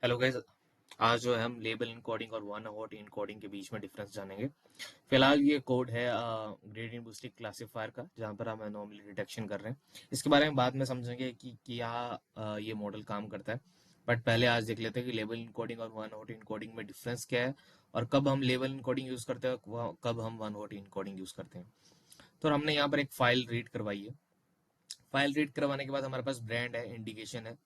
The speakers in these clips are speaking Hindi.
Hello guys. आज जो है हम लेबल इनकोडिंग और वन हॉट इनकोडिंग के बीच में डिफरेंस जानेंगे। फिलहाल ये कोड है ग्रेडियंट बूस्टिंग क्लासिफायर का, जहाँ पर हम एनोमली डिटेक्शन कर रहे हैं। इसके बारे में बाद में समझेंगे कि क्या ये मॉडल काम करता है। बट पहले आज देख लेते हैं कि लेबल इनकोडिंग और वन हॉट इनकोडिंग में डिफरेंस क्या है, और कब हम लेबल इनकोडिंग यूज करते हैं और कब हम वन हॉट इनकोडिंग यूज करते हैं। तो हमने यहाँ पर एक फाइल रीड करवाई है। फाइल रीड करवाने के बाद हमारे पास ब्रांड है, इंडिकेशन है,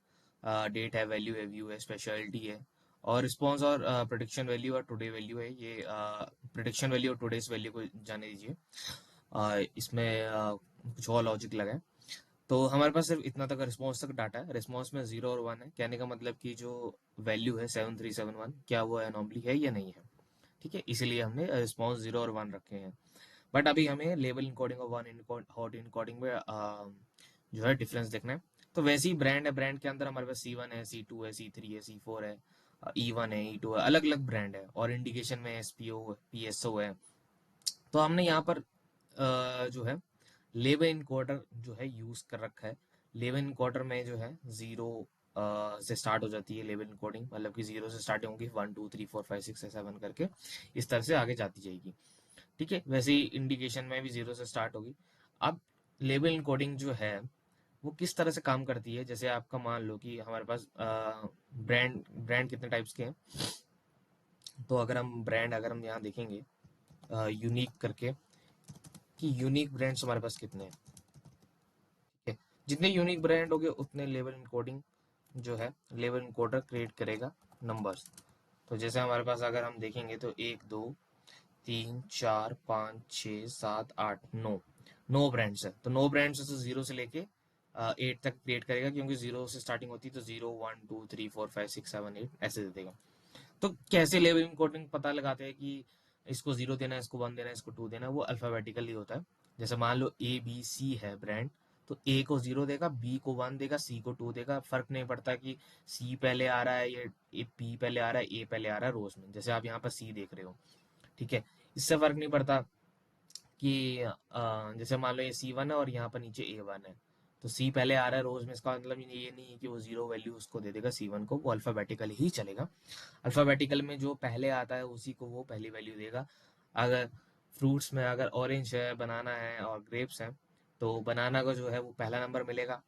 डेट है, वैल्यू है, व्यू है, स्पेशलिटी है, और रिस्पॉन्स और प्रोडिक्शन वैल्यू और टुडे वैल्यू है। ये प्रोडिक्शन वैल्यू और टुडेस वैल्यू को जाने दीजिए। इसमें कुछ और लॉजिक लगा है। तो हमारे पास सिर्फ इतना तक रिस्पॉन्स तक डाटा है। रिस्पॉन्स में 0 और 1 है, कहने का मतलब कि जो वैल्यू है 7371, क्या वो एनॉमली है या नहीं है। ठीक है, इसीलिए हमने रिस्पॉन्स 0 और 1 रखे हैं। बट अभी हमें लेबल इनकोडिंग और वन हॉट इनकोडिंग में जो है डिफरेंस देखना है। तो वैसे ही ब्रांड है, ब्रांड के अंदर हमारे पास C1 है, C2 है, C3 है, C4 है, E1 है, E2 है, अलग अलग ब्रांड है। और इंडिकेशन में SPO PSO है। तो हमने यहाँ पर जो है लेबल इनकोडर जो है यूज कर रखा है। लेबल इनकोडर में जो है जीरो से स्टार्ट हो जाती है लेबल इनकोडिंग, मतलब कि जीरो से स्टार्ट होंगी, 1 2 3 4 5 6 7 करके इस तरह से आगे जाती जाएगी। ठीक है, वैसे ही इंडिकेशन में भी जीरो से स्टार्ट होगी। अब लेबल इनकोडिंग जो है वो किस तरह से काम करती है, जैसे आपका मान लो कि हमारे पास ब्रांड ब्रांड कितने टाइप्स के हैं। तो अगर हम यहाँ देखेंगे यूनिक करके, कि यूनिक ब्रांड्स हमारे पास कितने हैं। ठीक है, जितने यूनिक ब्रांड होंगे उतने लेबल इनकोडिंग जो है लेबल इनकोडर क्रिएट करेगा नंबर्स। तो जैसे हमारे पास अगर हम देखेंगे तो 1 2 3 4 5 6 7 8 9 9 ब्रांड्स है। तो 9 ब्रांड्स से जीरो से लेके 8 तक क्रिएट करेगा, क्योंकि जीरो से स्टार्टिंग होती है। तो 0 1 2 3 4 5 6 7 8 ऐसे दे देगा। तो कैसे लेबलिंग कोडिंग पता लगाते हैं कि इसको 0 देना है, इसको 1 देना है, इसको 2 देना है। वो अल्फाबेटिकली होता है। जैसे मान लो ABC है ब्रांड, तो A को 0 देगा, B को 1 देगा, C को 2 देगा। फर्क नहीं पड़ता कि C पहले आ रहा है या B पहले आ रहा है, A पहले आ रहा है रोज में, जैसे आप यहाँ पर C देख रहे हो। ठीक है, इससे फर्क नहीं पड़ता कि जैसे मान लो ये C1 है और यहाँ पर नीचे A1 है। तो C पहले आ रहा है रोज में, इसका मतलब ये नहीं है कि वो जीरो वैल्यू उसको दे देगा C1 को। वो अल्फाबेटिकल ही चलेगा। अल्फाबेटिकल में जो पहले आता है उसी को वो पहली वैल्यू देगा। अगर फ्रूट्स में अगर ऑरेंज है, बनाना है और ग्रेप्स है, तो बनाना को जो है वो पहला नंबर मिलेगा,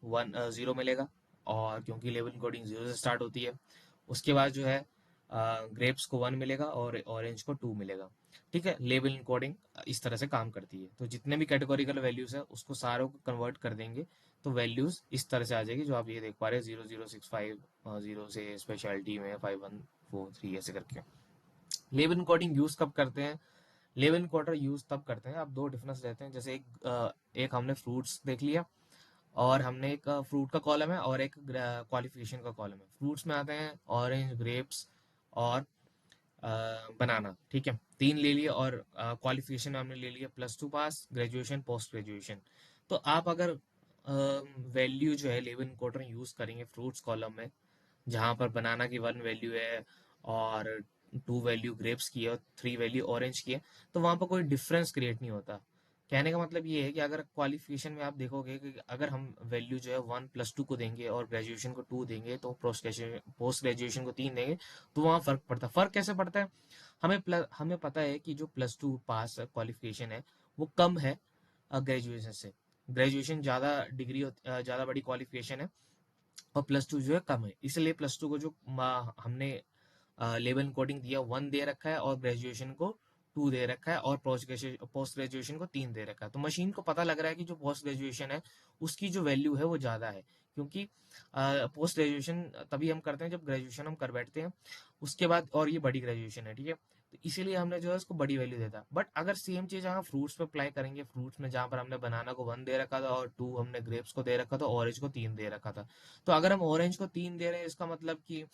0 मिलेगा। और क्योंकि लेवल कोडिंग 0 से स्टार्ट होती है। उसके बाद जो है ग्रेप्स को 1 मिलेगा और ऑरेंज को 2 मिलेगा। ठीक है, लेबल कोडिंग इस तरह से काम करती है। तो जितने भी कैटेगोरिकल वैल्यूज है उसको सारों को कन्वर्ट कर देंगे, तो वैल्यूज इस तरह से आ जाएगी जो आप ये देख पा रहे हैं, 0065 जीरो से स्पेशलिटी में 5143 ऐसे करके। लेबल कोडिंग यूज कब करते हैं? लेबल कोडर यूज तब करते हैं, अब दो डिफरेंस रहते हैं। जैसे एक हमने फ्रूट्स देख लिया, और हमने एक फ्रूट का कॉलम है और एक क्वालिफिकेशन का कॉलम है। फ्रूट्स में आते हैं ऑरेंज, ग्रेप्स और बनाना। ठीक है, तीन ले लिए। और क्वालिफिकेशन में हमने ले लिया +2 पास, ग्रेजुएशन, पोस्ट ग्रेजुएशन। तो आप अगर वैल्यू जो है लेबल कोडर यूज करेंगे फ्रूट्स कॉलम में, जहां पर बनाना की 1 वैल्यू है और 2 वैल्यू ग्रेप्स की है और 3 वैल्यू ऑरेंज की है, तो वहां पर कोई डिफरेंस क्रिएट नहीं होता। कहने का मतलब ये है कि अगर क्वालिफिकेशन में आप देखोगे कि अगर हम वैल्यू जो है 1 + 2 को देंगे और ग्रेजुएशन को 2 देंगे, तो पोस्ट ग्रेजुएशन को 3 देंगे, तो वहां फर्क पड़ता है। फर्क कैसे पड़ता है? हमें पता है कि जो +2 पास क्वालिफिकेशन है वो कम है ग्रेजुएशन से। ग्रेजुएशन ज्यादा डिग्री, ज्यादा बड़ी क्वालिफिकेशन है, और +2 जो है कम है। इसलिए +2 को जो हमने लेवल कोडिंग दिया 1 दे रखा है, और ग्रेजुएशन को 2 दे रखा है, और पोस्ट ग्रेजुएशन को 3 दे रखा है। तो मशीन को पता लग रहा है कि जो पोस्ट ग्रेजुएशन है उसकी जो वैल्यू है वो ज्यादा है, क्योंकि पोस्ट ग्रेजुएशन तभी हम करते हैं जब ग्रेजुएशन हम कर बैठते हैं उसके बाद, और ये बड़ी ग्रेजुएशन है। ठीक है, तो इसीलिए हमने जो है उसको बड़ी वैल्यू देता। बट अगर सेम चीज यहाँ फ्रूट्स पे अप्लाई करेंगे, फ्रूट्स में जहां पर हमने बनाना को 1 दे रखा था और 2 हमने ग्रेप्स को दे रखा था, ऑरेंज को 3 दे रखा था। तो अगर हम ऑरेंज को 3 दे रहे हैं, इसका मतलब कि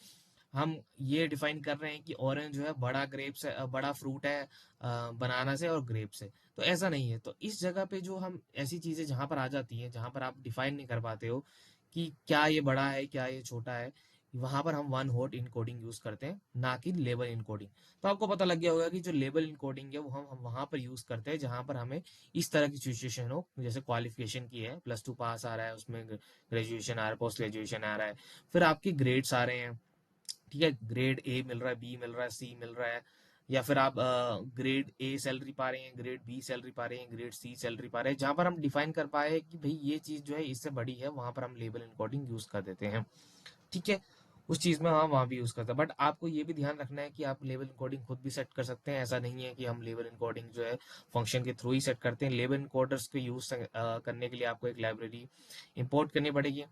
हम ये डिफाइन कर रहे हैं कि ऑरेंज जो है बड़ा ग्रेप्स है, बड़ा फ्रूट है बनाना से और ग्रेप से। तो ऐसा नहीं है। तो इस जगह पे जो हम ऐसी चीजें जहां पर आ जाती हैं, जहां पर आप डिफाइन नहीं कर पाते हो कि क्या ये बड़ा है, क्या ये छोटा है, वहां पर हम वन हॉट इनकोडिंग यूज करते हैं, ना कि लेबल इनकोडिंग। तो आपको पता लग गया होगा कि जो लेबल इनकोडिंग है वो हम वहां पर यूज करते हैं जहां पर हमें इस तरह की सिचुएशन हो, जैसे क्वालिफिकेशन की है, +2 पास आ रहा है, उसमें ग्रेजुएशन आ रहा है, पोस्ट ग्रेजुएशन आ रहा है, फिर आपके ग्रेड्स आ रहे हैं। ठीक है, ग्रेड ए मिल रहा है, बी मिल रहा है, सी मिल रहा है, या फिर आप ग्रेड ए सैलरी पा रहे हैं, ग्रेड बी सैलरी पा रहे हैं, ग्रेड सी सैलरी पा रहे हैं, जहां पर हम डिफाइन कर पाए कि भाई ये चीज जो है इससे बड़ी है, वहां पर हम लेबल इनकोडिंग यूज कर देते हैं। ठीक है, उस चीज में हम वहां भी यूज करते हैं। बट आपको ये भी ध्यान रखना है कि आप लेवल इनकोडिंग खुद भी सेट कर सकते हैं। ऐसा नहीं है कि हम लेवल इनकोडिंग जो है फंक्शन के थ्रू ही सेट करते हैं। लेवल इनकोडर्स को यूज करने के लिए आपको एक लाइब्रेरी इंपोर्ट करनी पड़ेगी।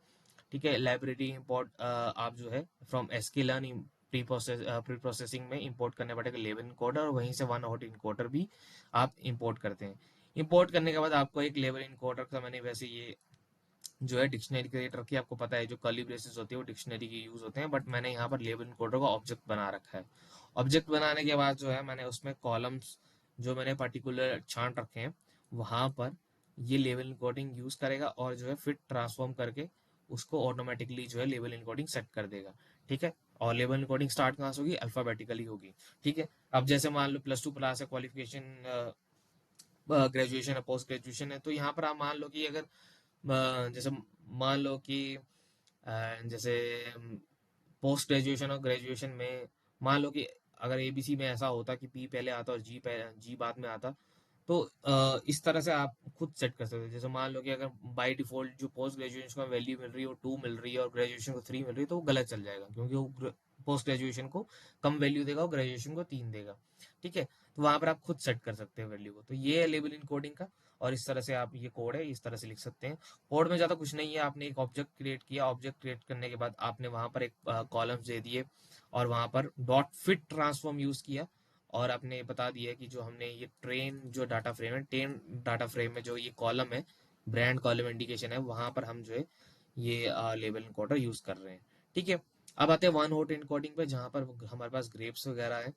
ठीक है, लाइब्रेरी इंपोर्ट आप जो है फ्रॉम sklearn प्री प्रोसेसिंग में इंपोर्ट करने पड़ेगा लेवल इनकोडर, और वहीं से वन हॉट इनकोडर भी आप इंपोर्ट करते हैं। इंपोर्ट करने के बाद आपको एक लेवल इनकोडर का, मैंने वैसे ये जो है डिक्शनरी क्रिएट रखी है, आपको पता है जो कर्ली ब्रेसेस होती है वो डिक्शनरी के यूज होते हैं, बट मैंने यहाँ पर लेबल इनकोडर का ऑब्जेक्ट बना रखा है। ऑब्जेक्ट बनाने के बाद जो है मैंने उसमें कॉलम्स जो मैंने पर्टिकुलर छांट रखे हैं वहां पर ये लेवल इनकोडिंग यूज करेगा, और जो है फिर ट्रांसफॉर्म करके उसको ऑटोमेटिकली जो है लेवल इनकोडिंग सेट कर देगा। ठीक है, और लेवल इनकोडिंग स्टार्ट कहाँ से होगी, अल्फाबेटिकली होगी। ठीक है, अब जैसे मान लो प्लस टू क्लास है, क्वालिफिकेशन ग्रेजुएशन है, पोस्ट ग्रेजुएशन है, तो यहाँ पर आप मान लो कि अगर जैसे मान लो कि जैसे पोस्ट ग्रेजुएशन और ग्रेजुएशन में मान लो कि अगर एबीसी में ऐसा होता कि पी पहले आता और जी बाद में आता, तो इस तरह से आप खुद सेट कर सकते हो। जैसे मान लो कि अगर बाय डिफॉल्ट जो पोस्ट ग्रेजुएशन को वैल्यू मिल रही है वो 2 मिल रही है और ग्रेजुएशन को 3 मिल रही है, तो वो गलत चल जाएगा, क्योंकि वो पोस्ट ग्रेजुएशन को कम वैल्यू देगा और ग्रेजुएशन को 3 देगा। ठीक है, तो वहां पर आप खुद सेट कर सकते हैं वैल्यू को। तो ये है लेबल इनकोडिंग का, और इस तरह से आप, ये कोड है, इस तरह से लिख सकते हैं। कोड में ज्यादा कुछ नहीं है, आपने एक ऑब्जेक्ट क्रिएट किया, ऑब्जेक्ट क्रिएट करने के बाद आपने वहां पर एक कॉलम्स दे दिए, और वहां पर डॉट फिट ट्रांसफॉर्म यूज किया, और आपने बता दिया कि जो हमने ये ट्रेन जो डाटा फ्रेम है, ट्रेन डाटा फ्रेम में जो ये कॉलम है, ब्रांड कॉलम इंडिकेशन है, वहां पर हम जो है ये लेबल इनकोडर यूज कर रहे हैं। ठीक है, अब आते हैं वन हॉट इनकोडिंग पे, जहां पर हमारे पास ग्रेप्स वगैरह है,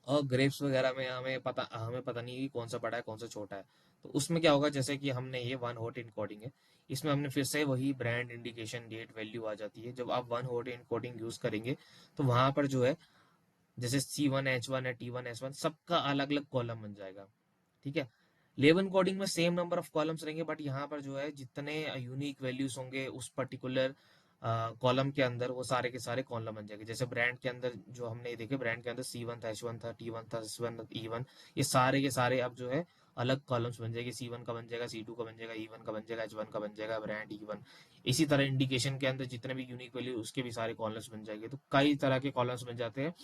और ग्रेप्स वगैरह में हमें पता नहीं कि कौन सा बड़ा है कौन सा छोटा है। तो उसमें क्या होगा, जैसे कि हमने ये वन हॉट इनकोडिंग है, इसमें हमने फिर से वही ब्रांड इंडिकेशन डेट वैल्यू आ जाती है। जब आप वन हॉट इनकोडिंग यूज करेंगे तो वहां पर जो है जैसे C1H1 है, T1S1, सबका अलग अलग कॉलम बन जाएगा। ठीक है, लेबल कोडिंग में सेम नंबर ऑफ कॉलम्स रहेंगे, बट यहाँ पर जो है जितने यूनिक वैल्यूज होंगे उस पर्टिकुलर कॉलम के अंदर, वो सारे के सारे कॉलम बन जाएंगे। जैसे ब्रांड के अंदर जो हमने देखे, ब्रांड के अंदर C1 था, H1 था, T1 था, S1, E1, ये सारे के सारे अब जो है अलग कॉलम्स बन जाएंगे। C1 का बन जाएगा, C2 का बन जाएगा, E1 का बन जाएगा, H1 का बन जाएगा, ब्रांड E1। इसी तरह इंडिकेशन के अंदर जितने भी यूनिक वैल्यू उसके भी सारे कॉलम्स बन जाएंगे। तो कई तरह के कॉलम्स बन जाते हैं,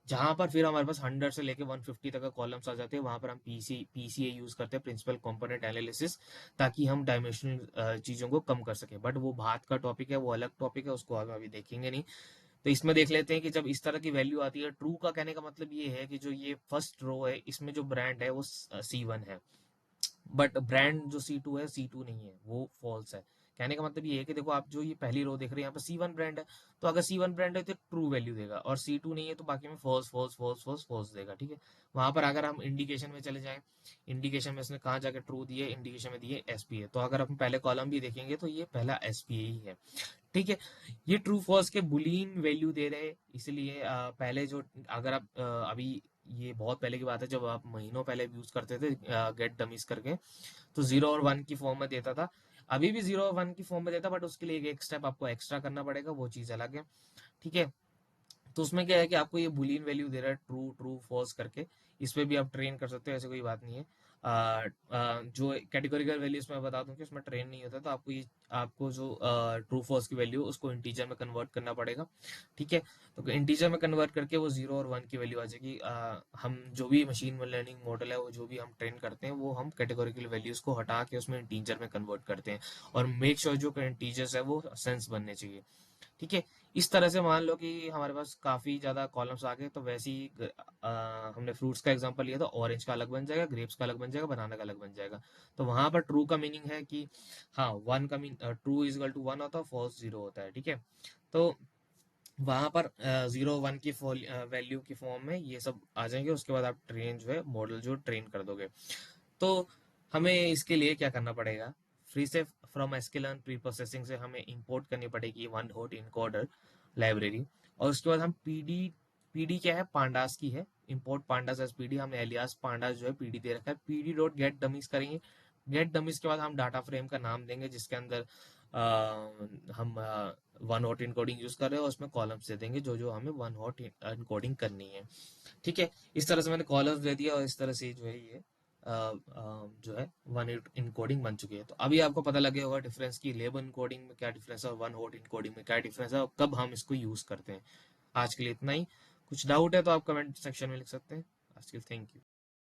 जहां पर फिर हमारे पास 100 से लेके 150 तक का कॉलम्स आ जाते हैं। वहां पर हम पीसीए यूज करते हैं, प्रिंसिपल कंपोनेंट एनालिसिस, ताकि हम डायमेंशनल चीजों को कम कर सके। बट वो बात का टॉपिक है, वो अलग टॉपिक है, उसको हम अभी देखेंगे नहीं। तो इसमें देख लेते हैं कि जब इस तरह की वैल्यू आती है, ट्रू का कहने का मतलब ये है कि जो ये फर्स्ट रो है इसमें जो ब्रांड है वो C1 है, बट ब्रांड जो C2 है, C2 नहीं है, वो फॉल्स है। कहने का मतलब ये है कि देखो, आप जो ये पहली रो देख रहे हैं यहाँ पर C1 ब्रांड है, तो अगर C1 ब्रांड है तो ट्रू वैल्यू देगा, और C2 नहीं है तो बाकी में false false false false false देगा। ठीक है, वहां पर अगर हम इंडिकेशन में चले जाएं, इंडिकेशन में इसने कहाँ जाकर ट्रू दिए, इंडिकेशन में दिए एसपी है, तो अगर हम पहले कॉलम भी देखेंगे तो ये पहला एसपी ही है। ठीक है, ये ट्रू फॉल्स के बुलियन वैल्यू दे रहे हैं, इसलिए पहले जो, अगर आप अभी, ये बहुत पहले की बात है, जब आप महीनों पहले यूज करते थे गेट डमीज करके, तो 0 और 1 की फॉर्म में देता था। अभी भी 0 और 1 की फॉर्म में देता, बट उसके लिए एक स्टेप आपको एक्स्ट्रा करना पड़ेगा, वो चीज अलग है। ठीक है, तो उसमें क्या है कि आपको ये बुलियन वैल्यू दे रहा है, ट्रू ट्रू फॉल्स करके। इस पे भी आप ट्रेन कर सकते हो, ऐसे कोई बात नहीं है। जो कैटेगोरिकल वैल्यूज मैं बता दूं कि उसमें ट्रेन नहीं होता, तो आपको जो ट्रू फॉल्स की वैल्यू उसको इंटीजर में कन्वर्ट करना पड़ेगा। ठीक है, तो इंटीजर में कन्वर्ट करके वो 0 और 1 की वैल्यू आ जाएगी। हम जो भी मशीन लर्निंग मॉडल है, वो जो भी हम ट्रेन करते हैं, वो हम कैटेगोरिकल वैल्यूज को हटा के उसमें इंटीजर में कन्वर्ट करते हैं, और मेक श्योर जो इंटीजर्स है वो सेंस बनने चाहिए। ठीक है, इस तरह से मान लो कि हमारे पास काफी ज्यादा कॉलम्स आ गए, तो वैसे ही हमने फ्रूट्स का एग्जांपल लिया, तो ऑरेंज का अलग बन जाएगा, ग्रेप्स का अलग बन जाएगा, बनाना का अलग बन जाएगा। तो वहां पर ट्रू का मीनिंग है कि हाँ, वन का mean true is equal to 1 होता है, फॉल्स 0 होता है। ठीक है, तो वहां पर 0 1 की वैल्यू की फॉर्म में ये सब आ जाएंगे, उसके बाद आप ट्रेन जो है मॉडल जो ट्रेन कर दोगे। तो हमें इसके लिए क्या करना पड़ेगा, फ्री से फ्रॉम sklearn प्री प्रोसेसिंग से हमें इंपोर्ट करनी पड़ेगी वन हॉट इनकोडर लाइब्रेरी, और उसके बाद हम पीडी क्या है, पांडास की है, इंपोर्ट पांडास एज पीडी, हम एलियास पांडास जो है पीडी दे रखा है, पीडी डॉट गेट डमीज करेंगे। गेट डमीज के बाद हम डाटा फ्रेम का नाम देंगे, जिसके अंदर हम वन हॉट इनकोडिंग यूज कर रहे हो, उसमें कॉलम्स दे देंगे जो जो हमें वन हॉट इनकोडिंग करनी है। ठीक है, इस तरह से मैंने कॉलम्स दे दिया और इस तरह से जो है ये जो है वन इनकोडिंग बन चुकी है। तो अभी आपको पता लगे होगा डिफरेंस की लेबल इनकोडिंग में क्या डिफरेंस है और वन हॉट इनकोडिंग में क्या डिफरेंस है और कब हम इसको यूज करते हैं। आज के लिए इतना ही। कुछ डाउट है तो आप कमेंट सेक्शन में लिख सकते हैं। आज के लिए थैंक यू।